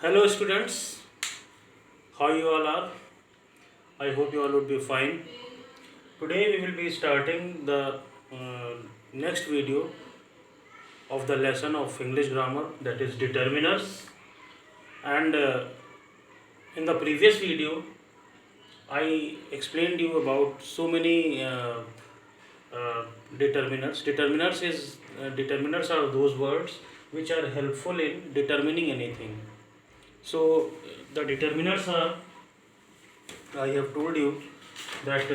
Hello students, how you all are? I hope you all would be fine. Today we will be starting the next video of the lesson of English grammar, that is determiners. And in the previous video I explained you about so many determiners. Determiners are those words which are helpful in determining anything. So the determiners are, I have told you that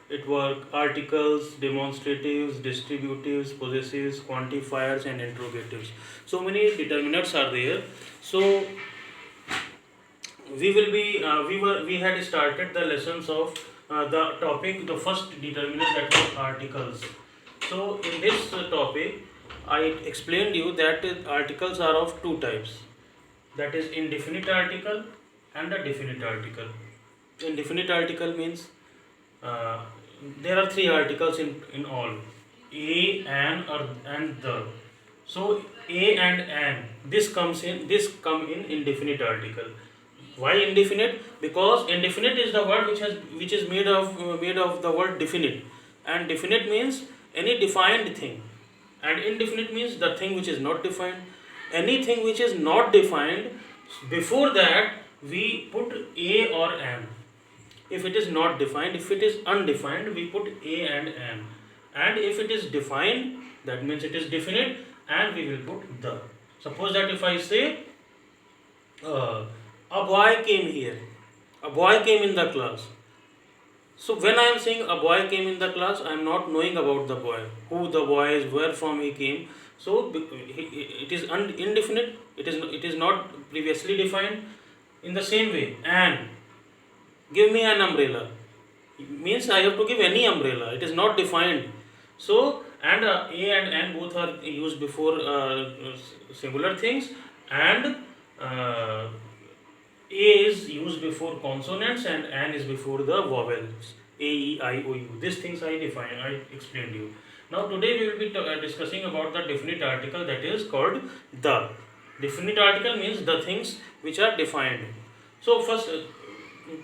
it work articles, demonstratives, distributives, possessives, quantifiers, and interrogatives. So many determinants are there. So we had started the lessons of the topic, the first determinant, that was articles. So in this topic, I explained you that articles are of two types. That is indefinite article and a definite article. Indefinite article means uh, there are three articles in all: a, an, or and the. So a and an, this come in indefinite article. Why indefinite? Because indefinite is the word which is made of the word definite, and definite means any defined thing, and indefinite means the thing which is not defined. Anything which is not defined, before that we put a or an. If it is not defined, if it is undefined, we put a and an. And if it is defined, that means it is definite, and we will put the. Suppose that if I say a boy came here, a boy came in the class. So when I am saying a boy came in the class, I am not knowing about the boy, who the boy is, where from he came. So it is indefinite. It is not previously defined. In the same way, and give me an umbrella means I have to give any umbrella. It is not defined. So and a and n both are used before singular things, and uh, a is used before consonants, and an is before the vowels. A, E, I, O, U. These things I explained you. Now today we will be discussing about the definite article, that is called the. Definite article means the things which are defined. So first,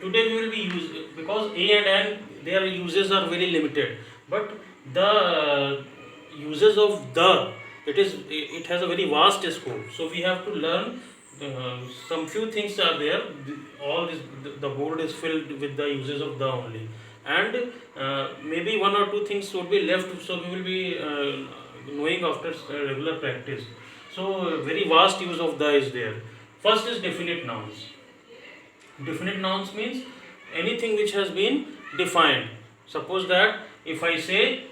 today we will be because a and n, their uses are very limited, but the uses of the, it has a very vast scope. So we have to learn some few things are there. All this, the board is filled with the uses of the only, and maybe one or two things would be left. So we will be knowing after regular practice. So very vast use of the is there. First is definite nouns. Definite nouns means anything which has been defined. Suppose that if I say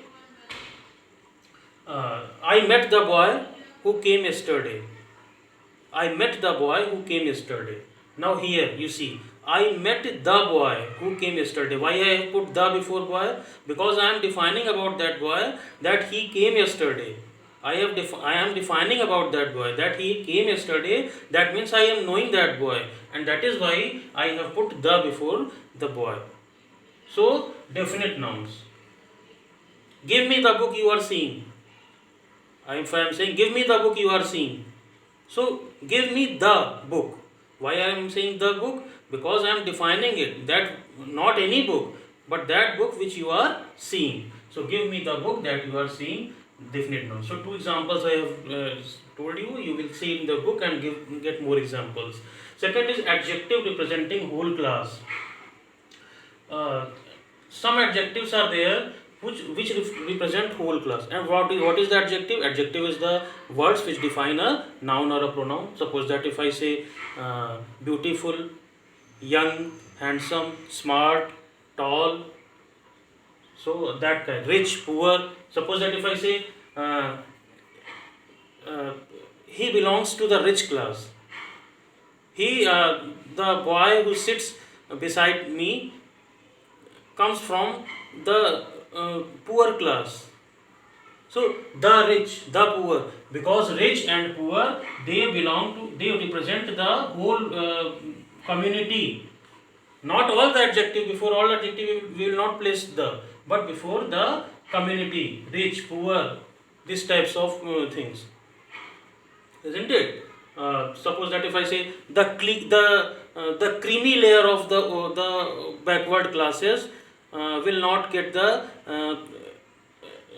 I met the boy who came yesterday. I met the boy who came yesterday. Now here you see, I met the boy who came yesterday. Why I have put the before boy? Because I am defining about that boy that he came yesterday. I am defining about that boy that he came yesterday. That means I am knowing that boy, and that is why I have put the before the boy. So definite nouns. Give me the book you are seeing. If I am saying give me the book you are seeing, so give me the book. Why I am saying the book? Because I am defining it. That not any book, but that book which you are seeing. So give me the book that you are seeing. Definite noun. So two examples I have told you. You will see in the book and get more examples. Second is adjective representing whole class. Some adjectives are there which represent whole class. And what is the adjective? Adjective is the words which define a noun or a pronoun. Suppose that if I say beautiful, young, handsome, smart, tall, so that kind, rich, poor. Suppose that if I say he belongs to the rich class. The boy who sits beside me comes from the poor class. So the rich, the poor, because rich and poor, they represent the whole community. Not all the adjective, before all adjective we will not place the, but before the community, rich, poor, these types of things, isn't it? Suppose that if I say the creamy layer of the backward classes will not get the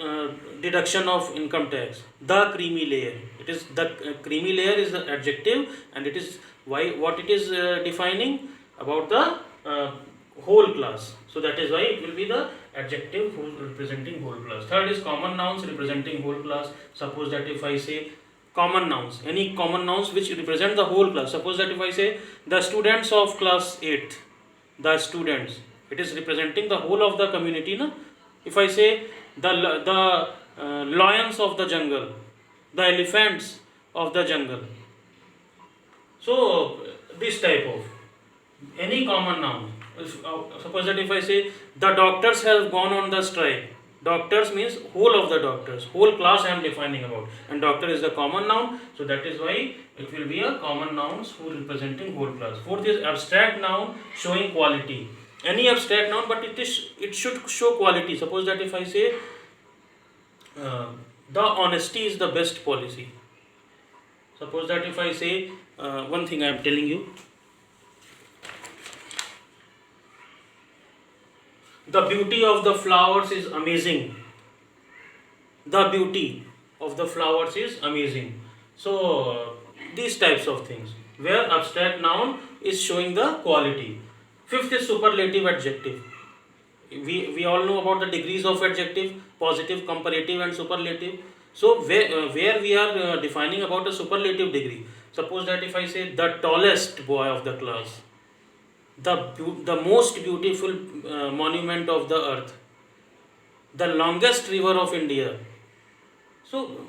uh, deduction of income tax. The creamy layer. It is the creamy layer is the adjective, and it is why what it is defining about the whole class. So that is why it will be the adjective who representing whole class. Third is common nouns representing whole class. Suppose that if I say common nouns, any common nouns which represent the whole class. Suppose that if I say the students of class 8, the students, it is representing the whole of the community. No? If I say the lions of the jungle, the elephants of the jungle. So this type of any common noun. Suppose that if I say the doctors have gone on the strike. Doctors means whole of the doctors, whole class I am defining about, and doctor is the common noun, so that is why it will be a common nouns who representing whole class. Fourth is abstract noun showing quality. Any abstract noun, but it should show quality. Suppose that if I say the honesty is the best policy. Suppose that if I say one thing I am telling you. The beauty of the flowers is amazing. The beauty of the flowers is amazing. So these types of things where abstract noun is showing the quality. Fifth is superlative adjective. We all know about the degrees of adjective: positive, comparative, and superlative. So where we are defining about a superlative degree. Suppose that if I say the tallest boy of the class, the most beautiful monument of the earth, the longest river of India. So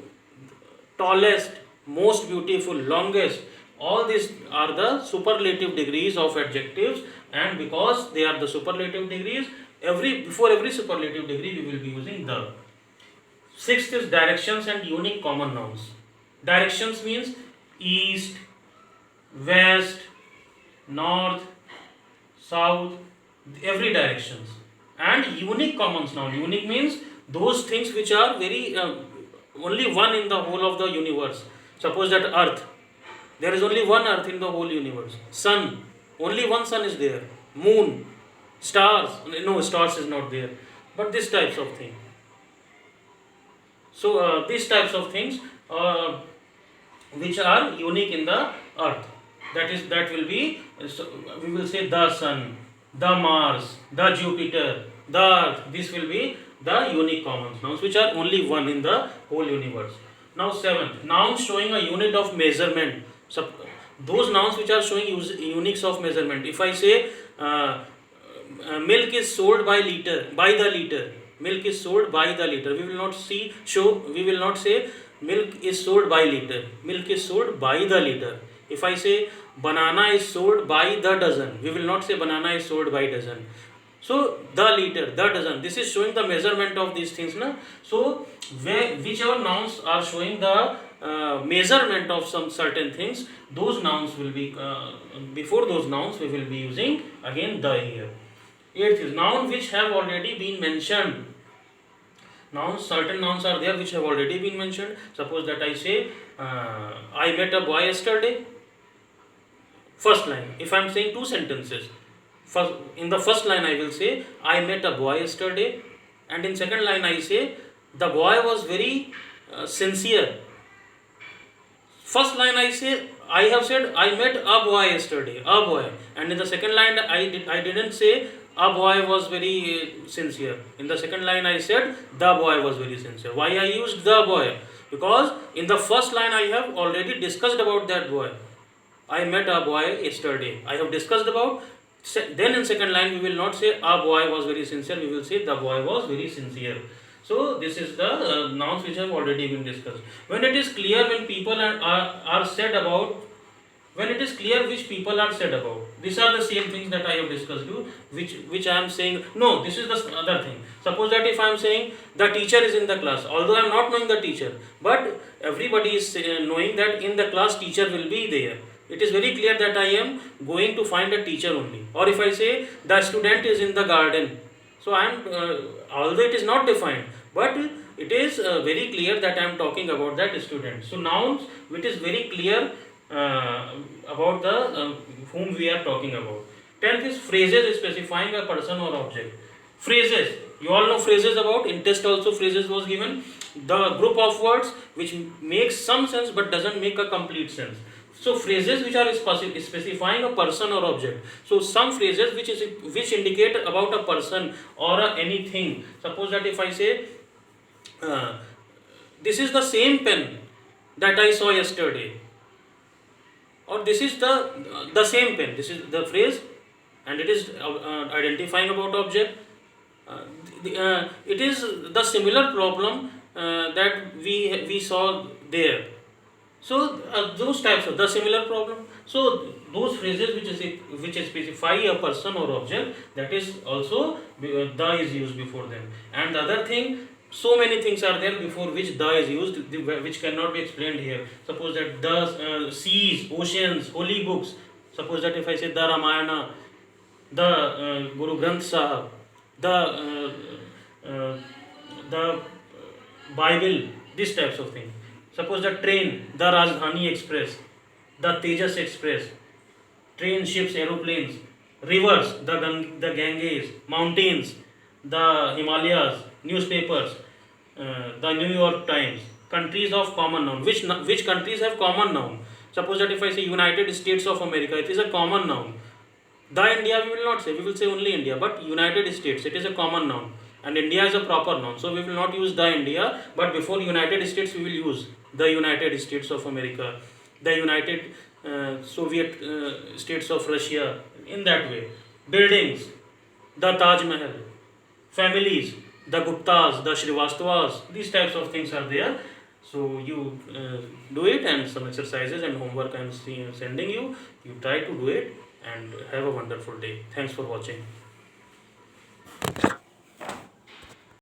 tallest, most beautiful, longest, all these are the superlative degrees of adjectives, and because they are the superlative degrees, before every superlative degree we will be using the. Sixth is directions and unique common nouns. Directions means east, west, north, south, every directions. And unique common noun. Unique means those things which are very only one in the whole of the universe. Suppose that earth, there is only one earth in the whole universe. Sun, only one sun is there. Moon, stars, no, stars is not there. But these types of things. So these types of things which are unique in the earth. That will be, so we will say the sun, the Mars, the Jupiter, the earth. This will be the unique common nouns which are only one in the whole universe. Now seventh, nouns showing a unit of measurement. So those nouns which are showing units of measurement. If I say milk is sold by the liter. Milk is sold by the liter. We will not say milk is sold by liter. Milk is sold by the liter. If I say banana is sold by the dozen, we will not say banana is sold by dozen. So the liter, the dozen, this is showing the measurement of these things. Na? So whichever nouns are showing the measurement of some certain things, those nouns will be, before those nouns we will be using again the here. Eighth is noun which have already been mentioned. Nouns, certain nouns are there which have already been mentioned. Suppose that I say, I met a boy yesterday. First line, if I am saying two sentences, in the first line I will say, I met a boy yesterday, and in second line I say, the boy was very sincere. First line I have said, I met a boy yesterday, a boy, and in the second line I didn't say, a boy was very sincere. In the second line I said, the boy was very sincere. Why I used the boy? Because in the first line I have already discussed about that boy. I met a boy yesterday. I have discussed about. Then in second line we will not say a boy was very sincere. We will say the boy was very sincere. So this is the nouns which have already been discussed. When it is clear when people are said about. When it is clear which people are said about. These are the same things that I have discussed you, which I am saying. No, this is the other thing. Suppose that if I am saying the teacher is in the class, although I am not knowing the teacher, but everybody is knowing that in the class teacher will be there. It is very clear that I am going to find a teacher only. Or if I say the student is in the garden, so I am, although it is not defined, but it is very clear that I am talking about that student. So nouns which is very clear uh, about the whom we are talking about. 10th is phrases specifying a person or object. Phrases, you all know phrases about, in test also phrases was given, the group of words which makes some sense but doesn't make a complete sense. So phrases which are specifying a person or object. So some phrases which indicate about a person or anything. Suppose that if I say, uh, this is the same pen that I saw yesterday, or this is the same pen. This is the phrase, and it is identifying about object. It is the similar problem that we saw there. So those types of the similar problem. So those phrases which specify a person or object, that is also the is used before them. And the other thing, so many things are there before which the is used, which cannot be explained here. Suppose that the seas, oceans, holy books. Suppose that if I say the Ramayana, the Guru Granth Sahib, uh, the Bible, these types of things. Suppose the train, the Rajdhani Express, the Tejas Express, train, ships, aeroplanes, rivers, the Ganges, mountains, the Himalayas, newspapers, the New York Times, countries of common noun. Which countries have common noun? Suppose that if I say United States of America, it is a common noun. The India we will not say, we will say only India, but United States, it is a common noun, and India is a proper noun. So we will not use the India, but before United States we will use the United States of America, the United Soviet States of Russia, in that way. Buildings, the Taj Mahal, families, the Guptas, the Srivastavas, these types of things are there. So you do it, and some exercises and homework I am sending you. You try to do it and have a wonderful day. Thanks for watching.